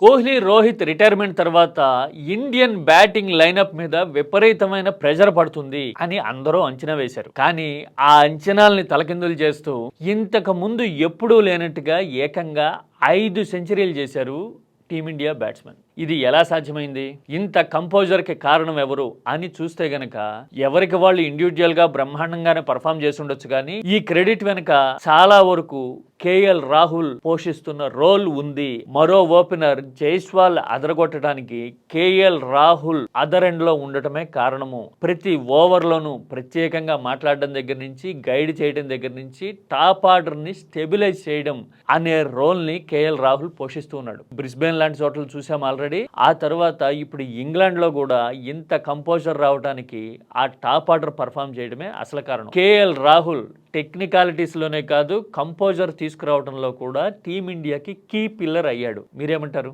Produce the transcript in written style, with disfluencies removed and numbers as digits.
Kohli, Rohit retirement తర్వాత Indian batting lineup మీద విపరీతమైన ప్రెషర్ పడుతుంది అని అందరూ అంచనా వేశారు. కానీ ఆ అంచనాల్ని తలకిందులు చేస్తూ ఇంతకు ముందు ఎప్పుడూ లేనట్టుగా ఏకంగా 5 సెంచరీలు చేశారు టీమిండియా బ్యాట్స్మెన్. ఇది ఎలా సాధ్యమైంది? ఇంత కంపోజర్కి కారణం ఎవరు అని చూస్తే గనక ఎవరికి వాళ్ళు ఇండివిజువల్ గా బ్రహ్మాండంగానే పర్ఫామ్ చేసి ఉండొచ్చు, కానీ ఈ క్రెడిట్ వెనక చాలా వరకు కేఎల్ రాహుల్ పోషిస్తున్న రోల్ ఉంది. మరో ఓపెనర్ జైస్వాల్ అదరగొట్టడానికి కేఎల్ రాహుల్ అదర్ ఎండ్ లో ఉండటమే కారణము. ప్రతి ఓవర్లోనూ ప్రత్యేకంగా మాట్లాడడం దగ్గర నుంచి, గైడ్ చేయడం దగ్గర నుంచి, టాప్ ఆర్డర్ ని స్టెబిలైజ్ చేయడం అనే రోల్ ని కేఎల్ రాహుల్ పోషిస్తూ ఉన్నాడు. బ్రిస్బేన్ లాంటి చోట్ల చూసాం ఆల్రెడీ. ఆ తర్వాత ఇప్పుడు ఇంగ్లాండ్ లో కూడా ఇంత కంపోజర్ రావడానికి ఆ టాప్ ఆర్డర్ పర్ఫామ్ చేయడమే అసలు కారణం. కేఎల్ రాహుల్ టెక్నికాలిటీస్ లోనే కాదు, కంపోజర్ తీసుకురావడంలో కూడా టీమిండియాకి కీ పిల్లర్ అయ్యాడు. మీరేమంటారు?